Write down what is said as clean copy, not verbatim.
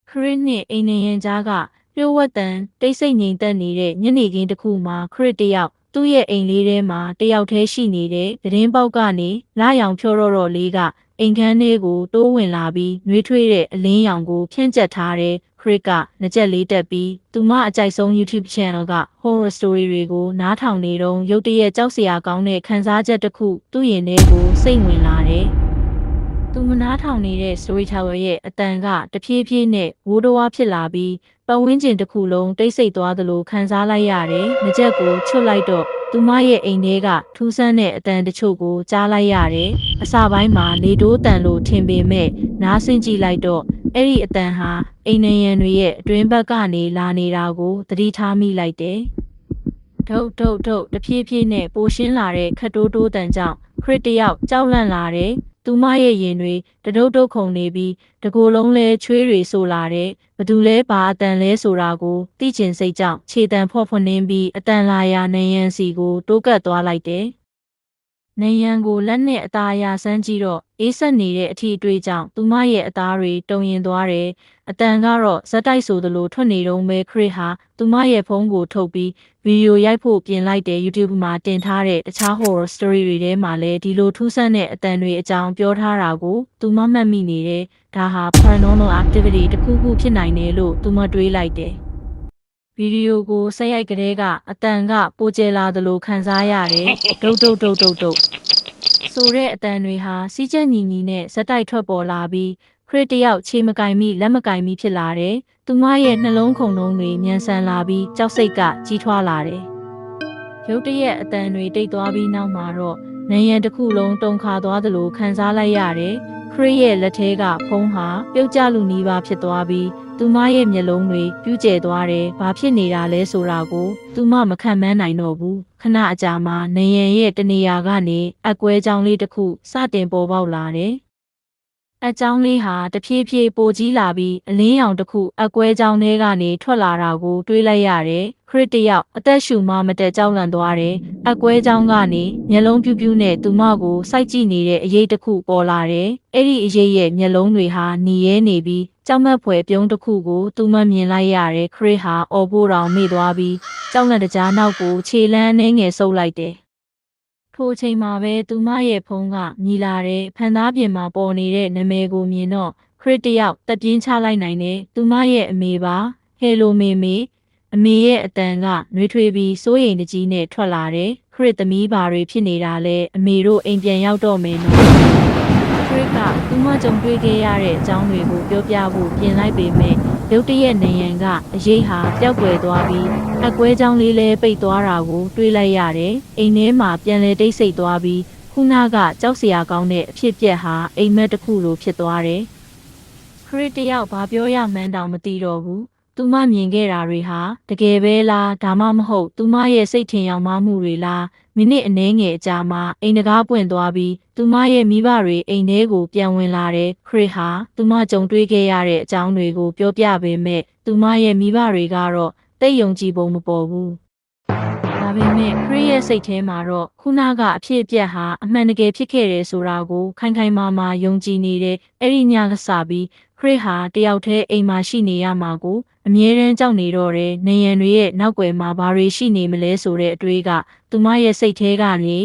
ခရစ်နဲ့အိမ်နေရန်ကြားကလျှို့ဝှက်တန်တိတ်ဆိတ်ငြိမ်သက်နေတဲ့ညနေခင်းတစ်ခုမှာခရစ်တယောက်သူ့ရဲ့အိမ်လေးထဲမှာတယောက်တည်းရှိနေတဲ့သတင်းပေါက်ကနေလာရောင်ဖြောတော့လေးကအိမ်ခန်းလေးကိုတိုးဝင်လာပြီးနှွေးထွေးတဲ့အလင်းရောင်ကိုဖြန့်ကျက်ထားတဲ့ခရစ်ကငကြက်လေးတက်ပြီးသူမအကြိုက်ဆုံး YouTube channel က horror story တွေကိုနားထောင်နေတော့ရုတ်တရက်ကြောက်စရာကောင်းတဲ့ခန်းစားချက်တစ်ခုသူ့ရင်ထဲကိုစိတ်ဝင်လာတယ်။သူမနားထောင်နေတဲ့ storyteller ရဲ့အတန်ကတဖြည်းဖြည်းနဲ့ဝိုးတဝါဖြစ်လာပြီးပတ်ဝန်းကျင်တစ်ခုလုံးတိတ်ဆိတ်သွားသလိုခံစားလိုက်ရတယ်။ငကြက်ကိုချွတ်လိုက်တော့သူမရဲ့အိမ်ထဲကထူးဆန်းတဲ့အတန်တချို့ကိုကြားလိုက်ရတယ်။အစပိုင်းမှာလေတိုးတန်လို့ထင်ပေမဲ့နားဆင်ကြည့်လိုက်တော့အဲ့ဒီအတန်ဟာအိမ်နရံတွေရဲ့အတွင်းဘက်ကနေလာနေတာကိုသတိထားမိလိုက်တယ်။ဒုတ်တဖြည်းဖြည်းနဲ့ပိုရှင်းလာတဲ့ခတ်တိုးတိုးတန်ကြောင့်ခရစ်တယောက်ကြောက်လန့်လာတယ်။သူမရဲ့ရင်တွေတဒုတ်ခုန်နေပြီးတကိုယ်လုံးလဲချွေးတွေဆိုလာတယ်။ဘသူလဲဘာအတန်လဲဆိုတာကိုသိချင်စိတ်ကြောင့်ခြေတံဖော့ဖွနှင်းပြီးအတန်လာရာနယံစီကိုတိုးကပ်သွားလိုက်တယ်။နယံကိုလက်နဲ့အသားအရာဆန်းကြည့်တော့အေးဆက်နေတဲ့အထီအတွေ့ကြောင့်သူမရဲ့အသားတွေတုံရင်သွားတယ်။အတန်ကတော့ဇက်တိုက်ဆိုသလိုထွက်နေတော့မဲခရစ်ဟာသူမရဲ့ဖုန်းကိုထုတ်ပြီးဗီဒီယိုရိုက်ဖို့ပြင်လိုက်တဲ့ YouTube မှာတင်ထားတဲ့တခြား horror story တွေထဲမှာလည်းဒီလိုထူးဆန်းတဲ့အတန်တွေအကြောင်းပြောထားတာကိုသူမမှတ်မိနေတယ်။ဒါဟာ paranormal activity တစ်ခုခုဖြစ်နိုင်တယ်လို့သူမတွေးလိုက်တယ်။ဗီဒီယိုကိုဆက်ရိုက်ကလေးကအတန်ကပိုကျဲလာသလိုခံစားရတယ်။ဒုတ်ဆိုတဲ့အတန်တွေဟာစီးကျက်ညီနဲ့ဇက်တိုက်ထွက်ပေါ်လာပြီးခရစ်တယောက်ခြေမကင်မိလက်မကင်မိဖြစ်လာတယ်။သူမရဲ့နှလုံးခုန်လုံးတွေမြန်ဆန်လာပြီးကြောက်စိတ်ကကြီးထွားလာတယ်။ရုတ်တရက်အတန်တွေတိတ်သွားပြီးနောက်မှာတော့နယံတစ်ခုလုံးတုန်ခါသွားသလိုခံစားလိုက်ရတယ်။ခရစ်ရဲ့လက်ထဲကဖုံးဟာပြုတ်ကျလူနီးပါးဖြစ်သွားပြီးသူမရဲ့မျက်လုံးတွေပြူးကျဲသွားတယ်။ဘာဖြစ်နေတာလဲဆိုတာကိုသူမမခံမန်းနိုင်တော့ဘူး။ခဏအကြာမှာနယံရဲ့တနေရာကနေအကွဲကြောင်လေးတစ်ခုစတင်ပေါ်ပေါက်လာတယ်။အကြောင်းလေးဟာတဖြည်းဖြည်းပိုကြီးလာပြီးအလင်းရောင်တစ်ခုအကွဲကြောင်ထဲကနေထွက်လာတာကိုတွေးလိုက်ရတယ်။ခရစ်တယောက်အသက်ရှူမှမတက်ကြောက်လန့်သွားတယ်။အကွဲကြောင်ကနေမျက်လုံးပြူးနဲ့သူမကိုစိုက်ကြည့်နေတဲ့အရေးတစ်ခုပေါ်လာတယ်။အဲ့ဒီအရေးရဲ့မျက်လုံးတွေဟာหนีရဲနေပြီးကြောက်မက်ဖွယ်ပြုံးတစ်ခုကိုသူမမြင်လိုက်ရတယ်။ခရစ်ဟာအော်ဖို့တောင်မေ့သွားပြီးကြောက်လန့်တကြားနောက်ကိုခြေလမ်းနှဲငယ်ဆုပ်လိုက်တယ်။ထိုအချိန်မှာပဲသူမရဲ့ဖုန်းကမြည်လာတဲ့ဖန်သားပြင်မှာပေါ်နေတဲ့နာမည်ကိုမြင်တော့ခရစ်တယောက်တက်ပြင်းချလိုက်နိုင်တယ်။သူမရဲ့အမေပါဟယ်လိုမေအမေရဲ့အတန်ကနှွေးထွေးပြီးစိုးရိမ်တကြီးနဲ့ထွက်လာတယ်။ခရစ်သမီးဘာတွေဖြစ်နေတာလဲအမေတို့အိမ်ပြန်ရောက်တော့မယ်နော်ခရစ်ကသူမကြုံတွေ့ခဲ့ရတဲ့အကြောင်းတွေကိုပြောပြဖို့ပြင်လိုက်ပေမဲ့ရုတ်တရက်နယံကအရေးဟာပျောက်ကွယ်သွားပြီးအကွဲကြောင်းလေးလဲပိတ်သွားတာကိုတွေးလိုက်ရတယ်။အိမ်ထဲမှာပြန်လဲတိတ်ဆိတ်သွားပြီးခုနကကြောက်စရာကောင်းတဲ့အဖြစ်အပျက်ဟာအိမ်မက်တစ်ခုလိုဖြစ်သွားတယ်။ခရစ်တယောက်ဘာပြောရမှန်းတောင်မသိတော့ဘူး။သူမမြင်ခဲ့တာတွေဟာတကယ်ပဲလားဒါမှမဟုတ်သူမရဲ့စိတ်ထင်ယောင်မှုတွေလားမိနစ်အနည်းငယ်အကြာမှာအိမ်တကားပွင့်သွားပြီးသူမရဲ့မိဘတွေအိမ်ထဲကိုပြန်ဝင်လာတဲ့ခရစ်ဟာသူမကြုံတွေ့ခဲ့ရတဲ့အကြောင်းတွေကိုပြောပြပေမဲ့သူမရဲ့မိဘတွေကတော့သိယုံကြည်ပုံမပေါ်ဘူးဒါပေမဲ့ခရစ်ရဲ့စိတ်ထဲမှာတော့ခုနကအဖြစ်အပျက်ဟာအမှန်တကယ်ဖြစ်ခဲ့တယ်ဆိုတာကိုခိုင်ခိုင်မာမာယုံကြည်နေတဲ့အဲ့ဒီညကစပြီးခရစ်ဟာတယောက်တည်းအိမ်မှာရှိနေရမှာကိုအမြဲတမ်းကြောက်နေတော့တယ်။နေရန်တွေရဲ့နောက်ွယ်မှာဘာတွေရှိနေမလဲဆိုတဲ့အတွေးကသူမရဲ့စိတ်ထဲကနေ